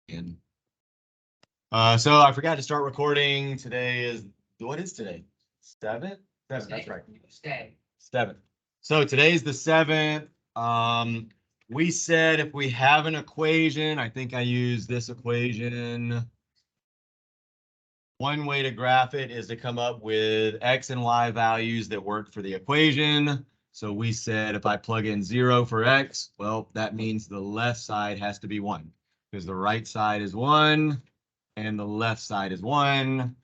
And so I forgot to start recording. Today is, what is today? 7th? 7th, that's right. 7th. So today's the 7th. We said if we have an equation, I think I use this equation. One way to graph it is to come up with X and Y values that work for the equation. So we said if I plug in 0 for X, well, that means the left side has to be 1 because the right side is 1 and the left side is 1.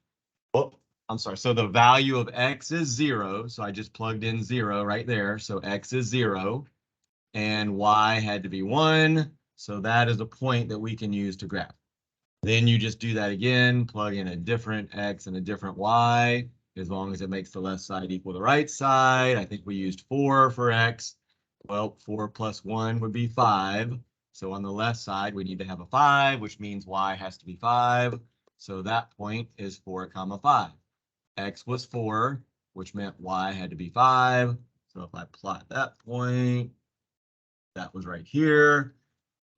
Oh, I'm sorry. So the value of X is 0. So I just plugged in 0 right there. So X is 0 and Y had to be 1. So that is a point that we can use to graph. Then you just do that again, plug in a different X and a different Y, as long as it makes the left side equal the right side. I think we used 4 for X. Well, 4 plus 1 would be 5. So on the left side, we need to have a 5, which means Y has to be 5. So that point is 4, 5. X was 4, which meant Y had to be 5. So if I plot that point, that was right here.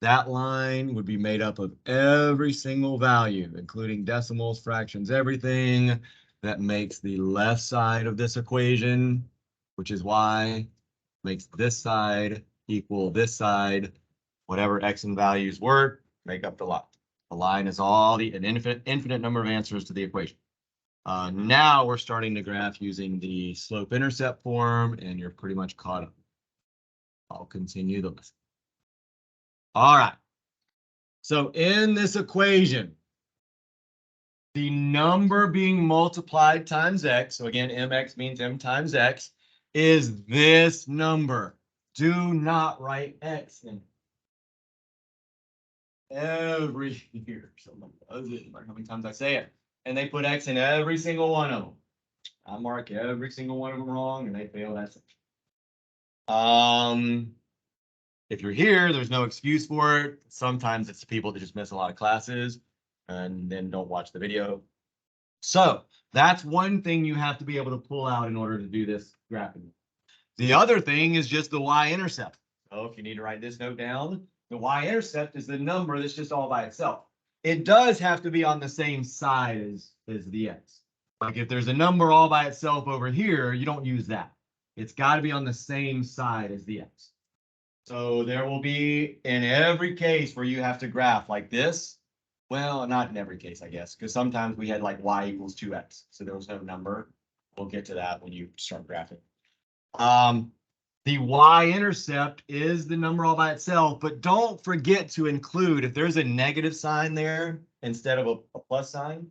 That line would be made up of every single value, including decimals, fractions, everything that makes the left side of this equation, which is Y, makes this side equal this side. Whatever X and values work, make up the line. The line is an infinite number of answers to the equation. Now we're starting to graph using the slope-intercept form, and you're pretty much caught up. I'll continue the lesson. All right. So in this equation, the number being multiplied times X, so again, mx means m times X, is this number. Do not write X in every year. Someone does it, like how many times I say it. And they put X in every single one of them. I mark every single one of them wrong and they fail that section. If you're here, there's no excuse for it. Sometimes it's people that just miss a lot of classes and then don't watch the video. So that's one thing you have to be able to pull out in order to do this graphing. The other thing is just the y-intercept. So if you need to write this note down, the y-intercept is the number that's just all by itself. It does have to be on the same side as the x. Like if there's a number all by itself over here, you don't use that. It's got to be on the same side as the x. So there will be, in every case where you have to graph like this, well, not in every case, I guess, because sometimes we had like y equals 2x, so there was no number. We'll get to that when you start graphing. The y-intercept is the number all by itself, but don't forget to include, if there's a negative sign there instead of a plus sign,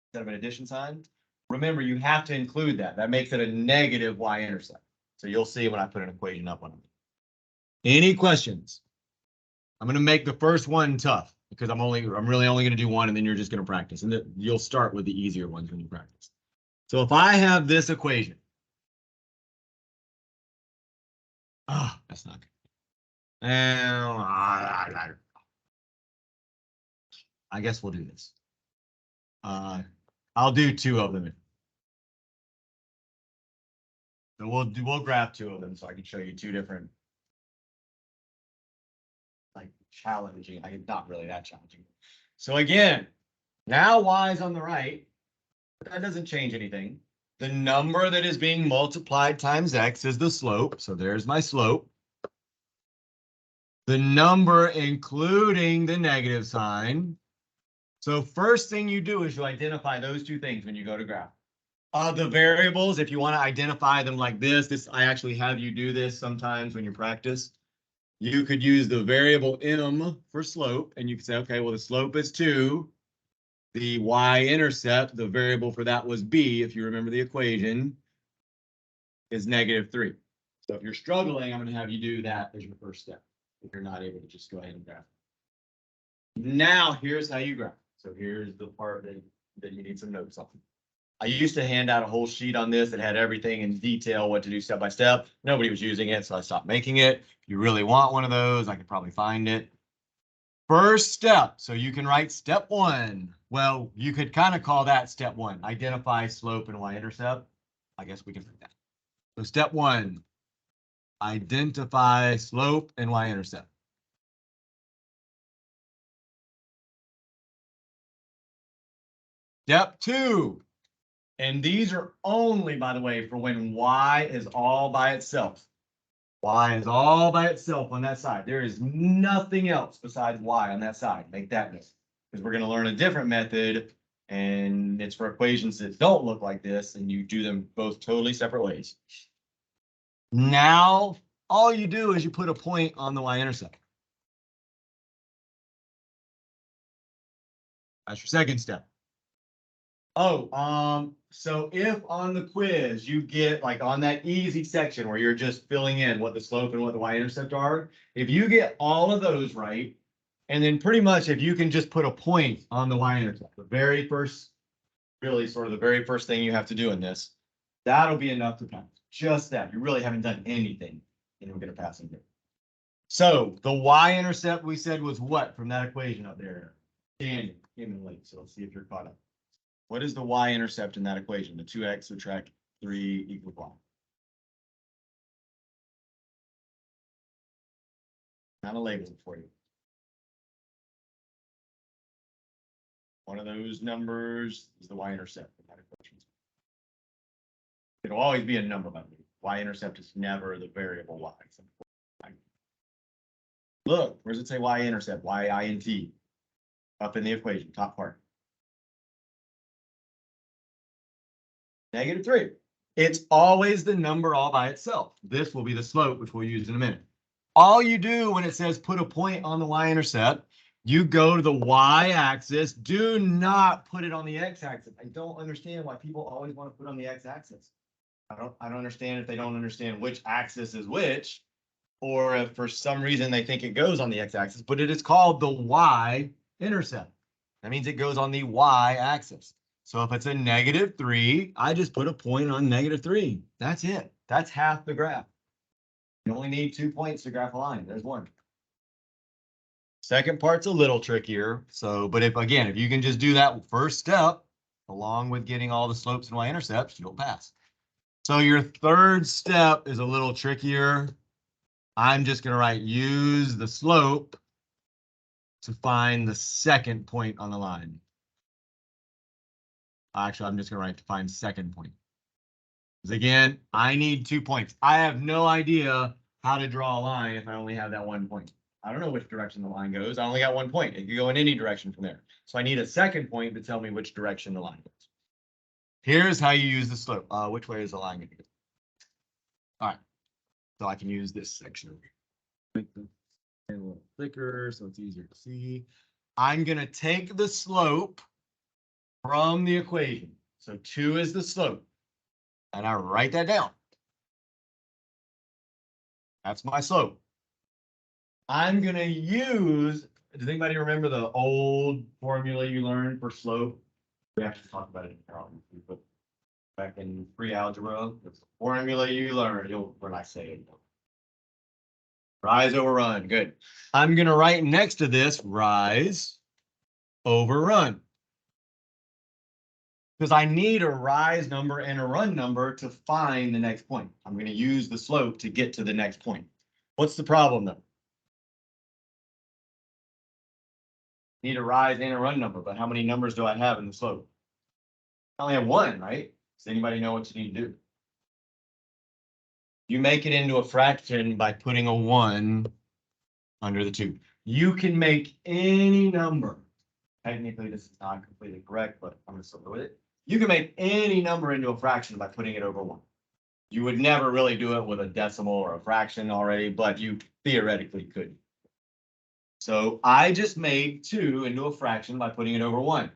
instead of an addition sign, remember you have to include that. That makes it a negative y-intercept. So you'll see when I put an equation up on it. Any questions? I'm going to make the first one tough because I'm really only going to do one, and then you're just going to practice, and you'll start with the easier ones when you practice. So if I have this equation, that's not good. I guess we'll do this. I'll do 2 of them. So we'll graph 2 of them so I can show you 2 different, like, challenging. Not really that challenging. So again, now y is on the right, but that doesn't change anything. The number that is being multiplied times x is the slope. So there's my slope. The number including the negative sign. So first thing you do is you identify those 2 things when you go to graph. The variables, if you want to identify them like this, I actually have you do this sometimes when you practice. You could use the variable m for slope, and you could say, okay, well, the slope is 2. The y-intercept, the variable for that was b, if you remember the equation, is -3. So if you're struggling, I'm going to have you do that as your first step. If you're not able to just go ahead and graph. Now, here's how you graph. So here's the part that you need some notes on. I used to hand out a whole sheet on this that had everything in detail, what to do step by step. Nobody was using it, so I stopped making it. If you really want one of those, I could probably find it. First step, so you can write step 1. Well, you could kind of call that step 1. Identify slope and y-intercept. I guess we can do that. So step 1, identify slope and y-intercept. Step 2. And these are only, by the way, for when y is all by itself. Y is all by itself on that side. There is nothing else besides y on that side. Make that note. Because we're going to learn a different method, and it's for equations that don't look like this, and you do them both totally separate ways. Now, all you do is you put a point on the y-intercept. That's your second step. Oh, so if on the quiz you get like on that easy section where you're just filling in what the slope and what the y-intercept are, if you get all of those right, and then pretty much if you can just put a point on the y-intercept, the very first, really sort of the very first thing you have to do in this, that'll be enough to pass. Just that. You really haven't done anything, and you'll get a passing grade. So the y-intercept we said was what from that equation up there? Daniel came in late, so let's see if you're caught up. What is the y-intercept in that equation? The 2x subtract 3 equals y. Not a label for you. One of those numbers is the y-intercept in that equation. It'll always be a number, by the way. Y-intercept is never the variable y. Look, where does it say y-intercept? Y-I-N-T. Up in the equation, top part. -3. It's always the number all by itself. This will be the slope, which we'll use in a minute. All you do when it says put a point on the y-intercept, you go to the y-axis. Do not put it on the x-axis. I don't understand why people always want to put on the x-axis. I don't understand if they don't understand which axis is which, or if for some reason they think it goes on the x-axis, but it is called the y-intercept. That means it goes on the y-axis. So if it's a -3, I just put a point on -3. That's it. That's half the graph. You only need 2 points to graph a line. There's one. Second part's a little trickier. So, but if you can just do that first step, along with getting all the slopes and y-intercepts, you'll pass. So your third step is a little trickier. I'm just going to write use the slope to find the second point on the line. Actually, I'm just going to write to find second point. Because again, I need 2 points. I have no idea how to draw a line if I only have that 1 point. I don't know which direction the line goes. I only got 1 point. It could go in any direction from there. So I need a second point to tell me which direction the line goes. Here's how you use the slope. Which way is the line going to go? All right. So I can use this section. Make the pen a little thicker so it's easier to see. I'm going to take the slope from the equation. So 2 is the slope. And I write that down. That's my slope. I'm going to use, does anybody remember the old formula you learned for slope? We actually talked about it in problem, but back in pre-algebra, it's the formula you learned. When I say it, rise over run. Good. I'm going to write next to this rise over run. Because I need a rise number and a run number to find the next point. I'm going to use the slope to get to the next point. What's the problem though? Need a rise and a run number, but how many numbers do I have in the slope? I only have 1, right? Does anybody know what you need to do? You make it into a fraction by putting a 1 under the 2. You can make any number. Technically, this is not completely correct, but I'm going to still do it. You can make any number into a fraction by putting it over 1. You would never really do it with a decimal or a fraction already, but you theoretically could. So I just made 2 into a fraction by putting it over 1.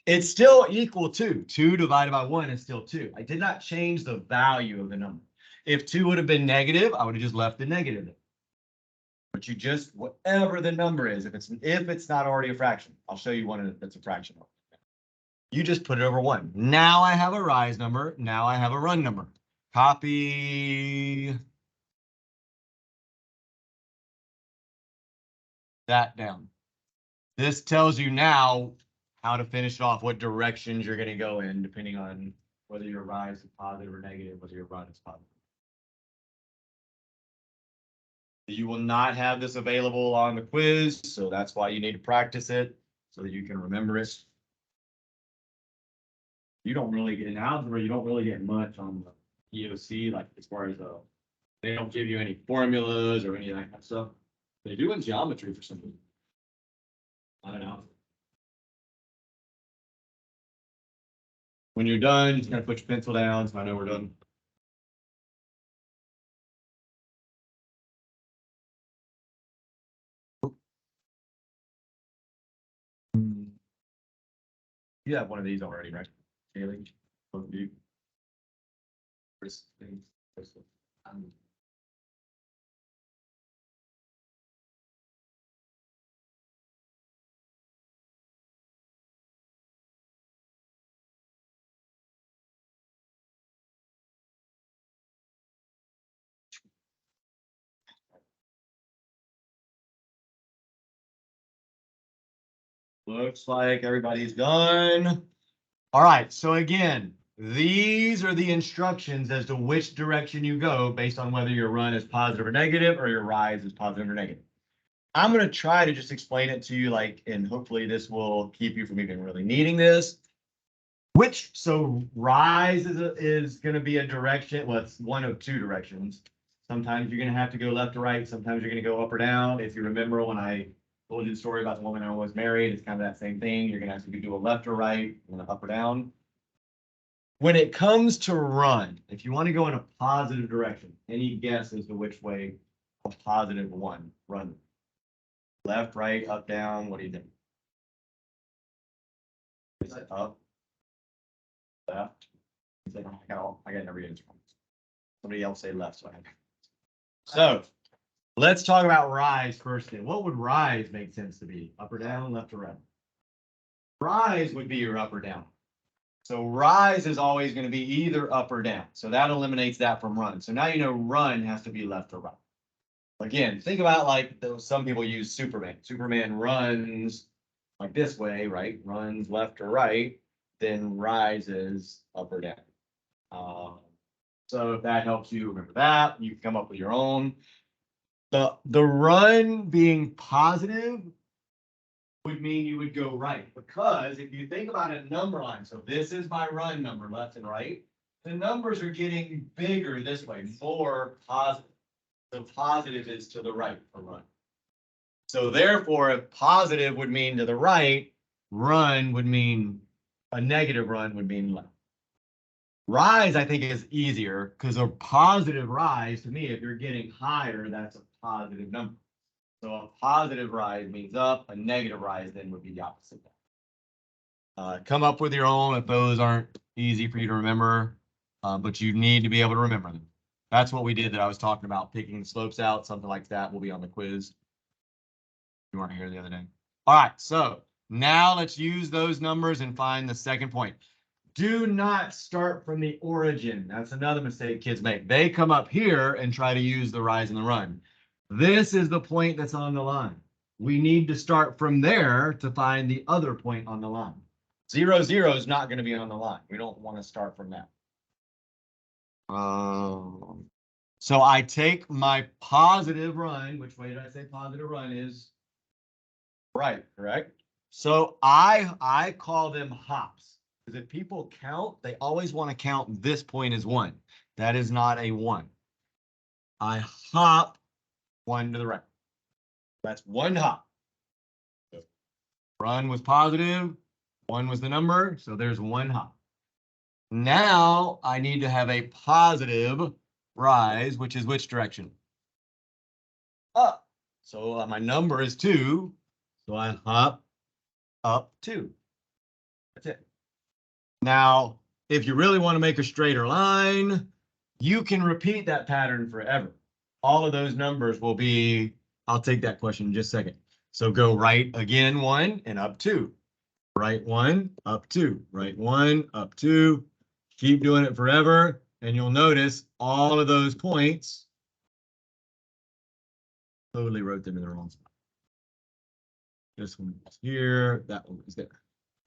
It's still equal to 2 divided by 1 is still 2. I did not change the value of the number. If 2 would have been negative, I would have just left the negative there. But you just, whatever the number is, if it's not already a fraction, I'll show you one that's a fraction. You just put it over 1. Now I have a rise number. Now I have a run number. Copy that down. This tells you now how to finish it off, what directions you're going to go in, depending on whether your rise is positive or negative, whether your run is positive. You will not have this available on the quiz, so that's why you need to practice it so that you can remember it. You don't really get in algebra, you don't really get much on the EOC, like as far as they don't give you any formulas or any of that kind of stuff. They do in geometry for some reason. I don't know. When you're done, just gonna put your pencil down, so I know we're done. You have one of these already, right? Haley, both of you. Chris, things, Crystal. Looks like everybody's done. All right, so again, these are the instructions as to which direction you go based on whether your run is positive or negative or your rise is positive or negative. I'm going to try to just explain it to you, like, and hopefully this will keep you from even really needing this. So rise is going to be a direction. Well, it's one of two directions. Sometimes you're going to have to go left or right. Sometimes you're going to go up or down. If you remember when I told you the story about the woman I was married, it's kind of that same thing. You're going to have to do a left or right, and up or down. When it comes to run, if you want to go in a positive direction, any guess as to which way a positive one run? Left, right, up, down, what do you think? Is it up? Left? I got every answer. Somebody else say left, so I have. So let's talk about rise first. Then, what would rise make sense to be? Up or down, left or right? Rise would be your up or down. So rise is always going to be either up or down. So that eliminates that from run. So now you know run has to be left or right. Again, think about like some people use Superman. Superman runs like this way, right? Runs left or right, then rises up or down. So if that helps you remember that, you can come up with your own. The run being positive would mean you would go right, because if you think about a number line, so this is my run number, left and right, the numbers are getting bigger this way, more positive. So positive is to the right for run. So therefore, if positive would mean to the right, run would mean a negative run would mean left. Rise, I think, is easier because a positive rise to me, if you're getting higher, that's a positive number. So a positive rise means up, a negative rise then would be the opposite. Come up with your own if those aren't easy for you to remember, but you need to be able to remember them. That's what we did that I was talking about, picking the slopes out, something like that will be on the quiz. You weren't here the other day. All right, so now let's use those numbers and find the second point. Do not start from the origin. That's another mistake kids make. They come up here and try to use the rise and the run. This is the point that's on the line. We need to start from there to find the other point on the line. 0, 0 is not going to be on the line. We don't want to start from that. So I take my positive run. Which way did I say positive run is? Right, correct? So I call them hops. Because if people count, they always want to count this point as 1. That is not a 1. I hop 1 to the right. That's 1 hop. So run was positive, 1 was the number, so there's 1 hop. Now I need to have a positive rise, which is which direction? Up. So my number is 2, so I hop up 2. That's it. Now, if you really want to make a straighter line, you can repeat that pattern forever. All of those numbers will be, I'll take that question in just a second. So go right again 1 and up 2. Right 1, up 2. Right 1, up 2. Keep doing it forever, and you'll notice all of those points. Totally wrote them in the wrong spot. This one is here, that one is there.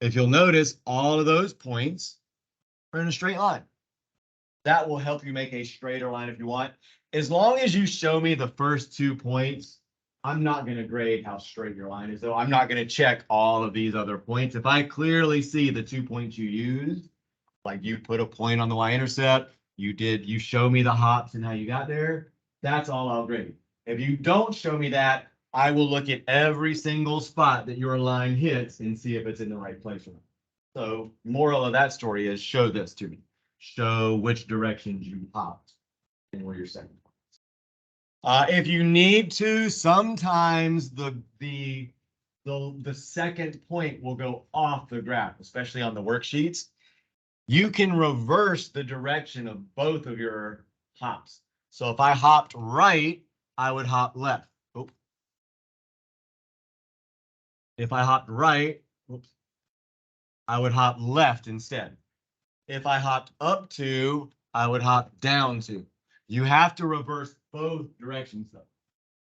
If you'll notice, all of those points are in a straight line. That will help you make a straighter line if you want. As long as you show me the first 2 points, I'm not going to grade how straight your line is, though. I'm not going to check all of these other points. If I clearly see the 2 points you used, Like you put a point on the y-intercept, you show me the hops and how you got there. That's all I'll grade. If you don't show me that, I will look at every single spot that your line hits and see if it's in the right place or not. So moral of that story is show this to me. Show which directions you hopped and where your second point is. If you need to, sometimes the second point will go off the graph, especially on the worksheets. You can reverse the direction of both of your hops. So if I hopped right, I would hop left. Oops. If I hopped right, oops, I would hop left instead. If I hopped up to, I would hop down to. You have to reverse both directions though,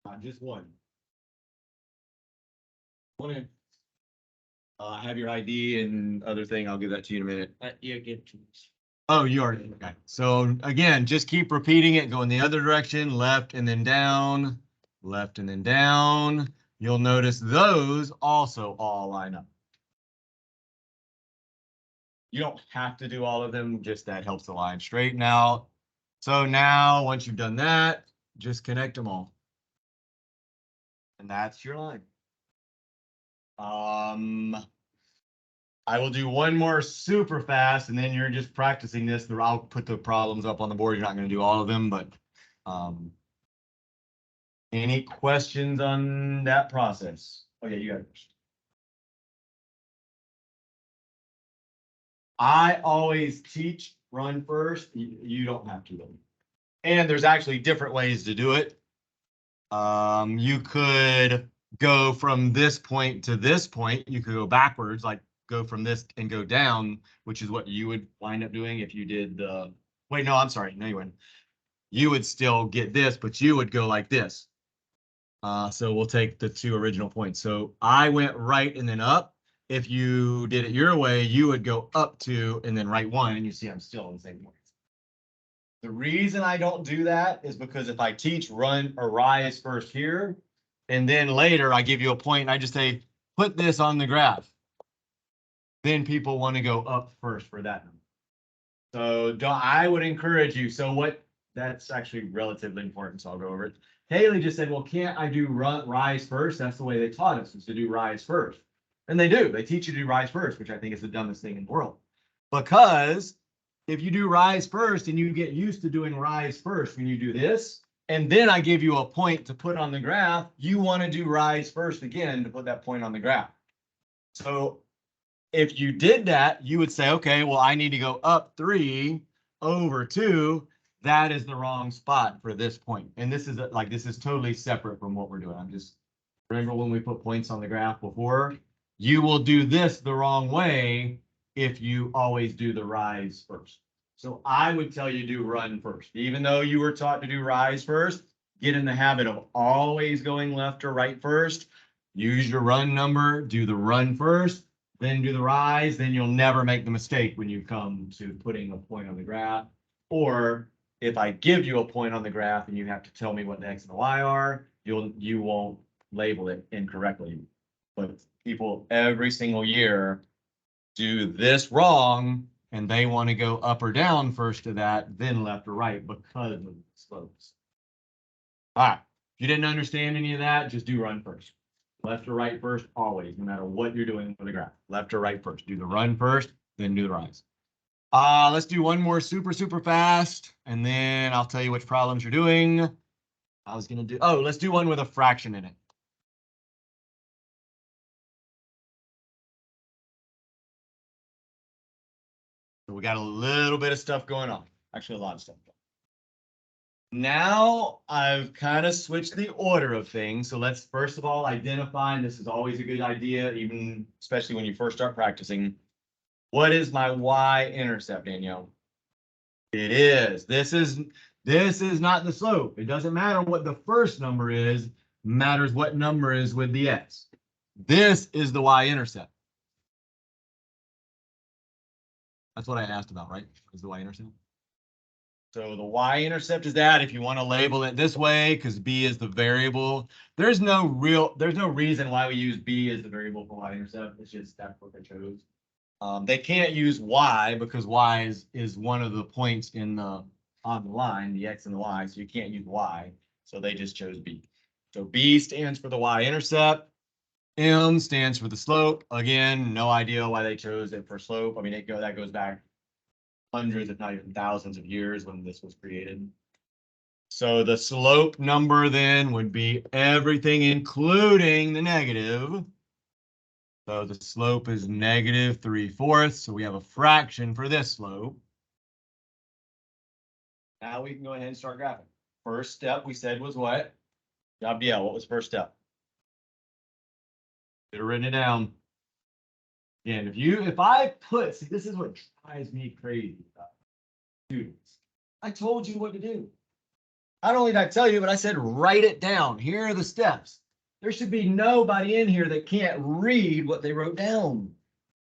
not just one. I have your ID and other thing. I'll give that to you in a minute. You get to. Oh, you already, okay. So again, just keep repeating it, go in the other direction, left and then down, left and then down. You'll notice those also all line up. You don't have to do all of them, just that helps the line straighten out. So now, once you've done that, just connect them all. And that's your line. I will do one more super fast, and then you're just practicing this. I'll put the problems up on the board. You're not going to do all of them, but any questions on that process? Okay, you got it. I always teach run first. You don't have to though. And there's actually different ways to do it. You could go from this point to this point. You could go backwards, like go from this and go down, which is what you would wind up doing if you did the, wait, no, I'm sorry. No, you wouldn't. You would still get this, but you would go like this. So we'll take the two original points. So I went right and then up. If you did it your way, you would go up two and then right one, and you see I'm still in the same point. The reason I don't do that is because if I teach run or rise first here, and then later I give you a point, and I just say, put this on the graph. Then people want to go up first for that number. So I would encourage you. So that's actually relatively important, so I'll go over it. Haley just said, well, can't I do rise first? That's the way they taught us, is to do rise first. And they do. They teach you to do rise first, which I think is the dumbest thing in the world. Because if you do rise first and you get used to doing rise first when you do this, and then I give you a point to put on the graph, you want to do rise first again to put that point on the graph. So if you did that, you would say, okay, well, I need to go up 3 over 2. That is the wrong spot for this point. And this is this is totally separate from what we're doing. I'm just, remember when we put points on the graph before? You will do this the wrong way if you always do the rise first. So I would tell you do run first. Even though you were taught to do rise first, get in the habit of always going left or right first. Use your run number, do the run first, then do the rise. Then you'll never make the mistake when you come to putting a point on the graph. Or if I give you a point on the graph and you have to tell me what the X and the Y are, you won't label it incorrectly. But people every single year do this wrong, and they want to go up or down first to that, then left or right because of the slopes. All right, if you didn't understand any of that, just do run first. Left or right first, always, no matter what you're doing with the graph. Left or right first. Do the run first, then do the rise. Let's do one more super fast, and then I'll tell you which problems you're doing. I was going to do, let's do one with a fraction in it. So we got a little bit of stuff going on. Actually, a lot of stuff. Now I've kind of switched the order of things. So let's first of all identify, and this is always a good idea, even especially when you first start practicing. What is my y-intercept, Danielle? It is. This is not the slope. It doesn't matter what the first number is, matters what number is with the x. This is the y-intercept. That's what I asked about, right? Is the y-intercept? So the y-intercept is that. If you want to label it this way, because b is the variable, there's no reason why we use b as the variable for y-intercept. It's just that's what they chose. They can't use y because y is one of the points in on the line, the x and the y, so you can't use y. So they just chose B. So B stands for the y-intercept. M stands for the slope. Again, no idea why they chose it for slope. I mean, that goes back hundreds, if not even thousands of years when this was created. So the slope number then would be everything including the negative. So the slope is negative 3/4. So we have a fraction for this slope. Now we can go ahead and start graphing. First step we said was what? Gabrielle, what was the first step? Should have written it down. Again, if I put, see, this is what drives me crazy about students. I told you what to do. Not only did I tell you, but I said write it down. Here are the steps. There should be nobody in here that can't read what they wrote down.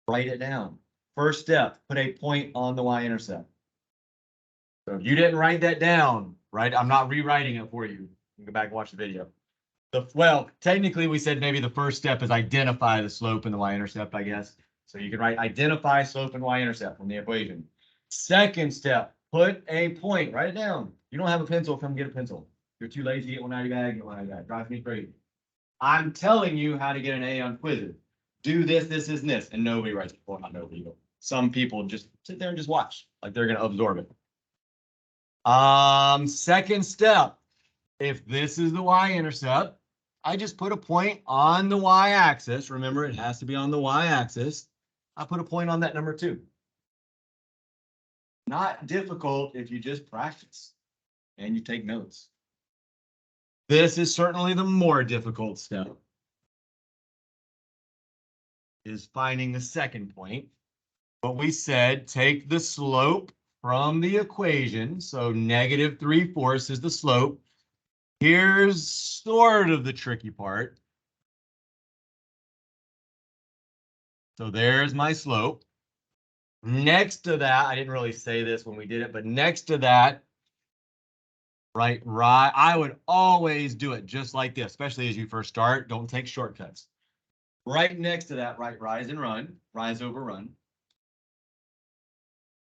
Write it down. First step, put a point on the y-intercept. So if you didn't write that down, right? I'm not rewriting it for you. You can go back and watch the video. Well, technically we said maybe the first step is identify the slope and the y-intercept, I guess. So you can write identify slope and y-intercept from the equation. Second step, put a point, write it down. You don't have a pencil, come get a pencil. If you're too lazy to get one out of your bag, get one out of your bag. Drives me crazy. I'm telling you how to get an A on quizzes. Do this, this, and this, and nobody writes it. Well, not nobody, but some people just sit there and just watch, like they're gonna absorb it. Second step, if this is the y-intercept, I just put a point on the y-axis. Remember, it has to be on the y-axis. I put a point on that number 2. Not difficult if you just practice and you take notes. This is certainly the more difficult step, is finding the second point. But we said take the slope from the equation. So negative 3/4 is the slope. Here's sort of the tricky part. So there's my slope. Next to that, I didn't really say this when we did it, but next to that, right, I would always do it just like this, especially as you first start. Don't take shortcuts. Right next to that, right, rise and run, rise over run.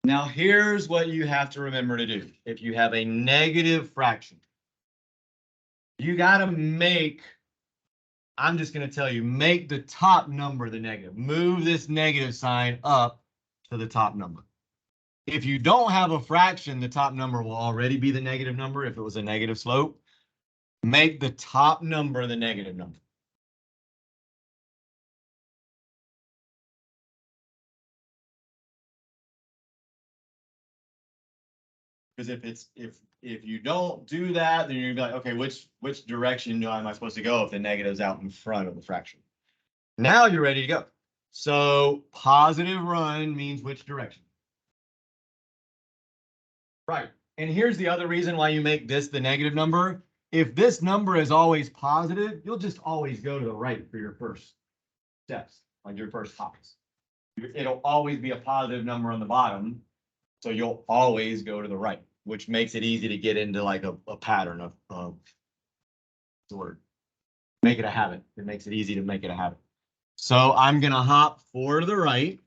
Now here's what you have to remember to do. If you have a negative fraction, you got to make, I'm just going to tell you, make the top number the negative. Move this negative sign up to the top number. If you don't have a fraction, the top number will already be the negative number if it was a negative slope. Make the top number the negative number. Because if you don't do that, then you're gonna be like, okay, which direction am I supposed to go if the negative's out in front of the fraction? Now you're ready to go. So positive run means which direction? Right. And here's the other reason why you make this the negative number. If this number is always positive, you'll just always go to the right for your first steps, like your first hops. It'll always be a positive number on the bottom. So you'll always go to the right, which makes it easy to get into like a pattern of the word. Make it a habit. It makes it easy to make it a habit. So I'm going to hop 4 to the right.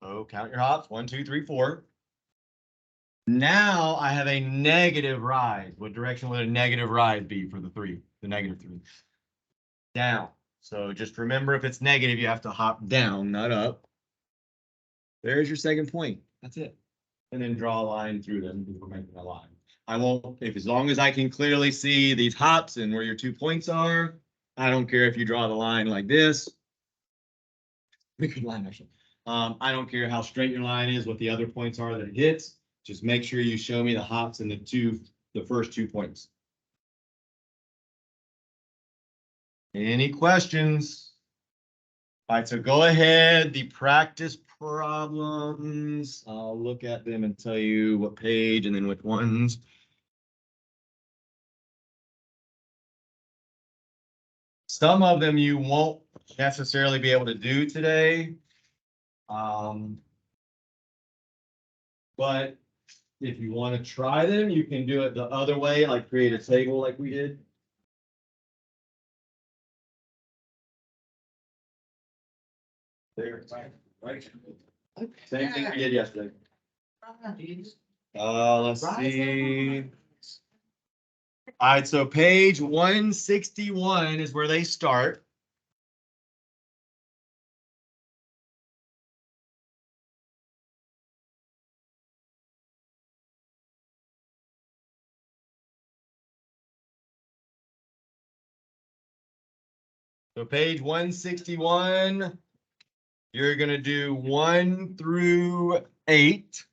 So count your hops, 1, 2, 3, 4. Now I have a negative rise. What direction would a negative rise be for the 3, the negative 3? Down. So just remember, if it's negative, you have to hop down, not up. There's your second point. That's it. And then draw a line through them because we're making a line. I won't, as long as I can clearly see these hops and where your 2 points are, I don't care if you draw the line like this. Pretty good line, actually. I don't care how straight your line is, what the other points are that it hits. Just make sure you show me the hops and the first 2 points. Any questions? All right, so go ahead, the practice problems. I'll look at them and tell you what page and then which ones. Some of them you won't necessarily be able to do today. But if you want to try them, you can do it the other way, like create a table like we did. There, right. Same thing we did yesterday. Let's see. All right, so page 161 is where they start. So page 161, you're gonna do 1 through 8.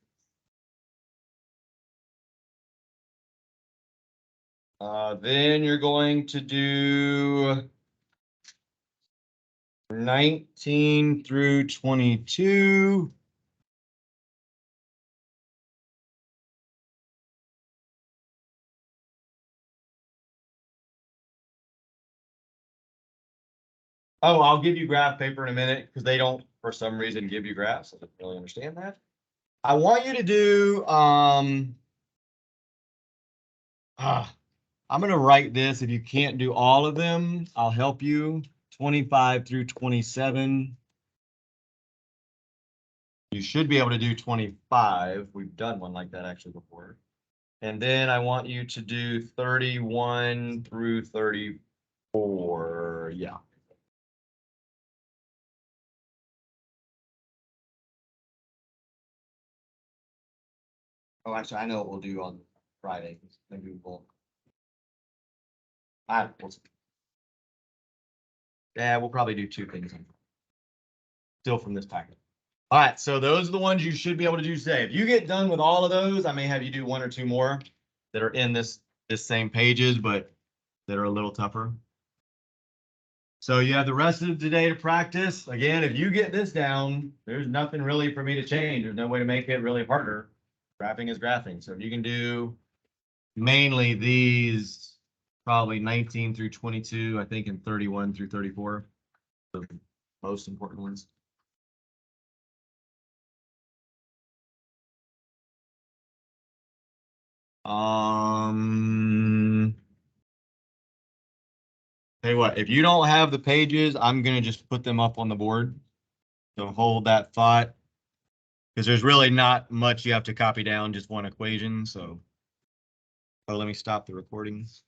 Then you're going to do 19 through 22. Oh, I'll give you graph paper in a minute because they don't, for some reason, give you graphs. I don't really understand that. I want you to do, I'm gonna write this. If you can't do all of them, I'll help you. 25 through 27. You should be able to do 25. We've done one like that actually before. And then I want you to do 31 through 34. Yeah. Oh, actually, I know what we'll do on Friday. Maybe we'll. Yeah, we'll probably do 2 things. Still from this packet. All right, so those are the ones you should be able to do today. If you get done with all of those, I may have you do 1 or 2 more that are in this same pages, but that are a little tougher. So you have the rest of today to practice. Again, if you get this down, there's nothing really for me to change. There's no way to make it really harder. Graphing is graphing. So if you can do mainly these, probably 19 through 22, I think, and 31 through 34, the most important ones. Tell you what, if you don't have the pages, I'm gonna just put them up on the board. So hold that thought. Because there's really not much you have to copy down, just one equation, so. Oh, let me stop the recordings.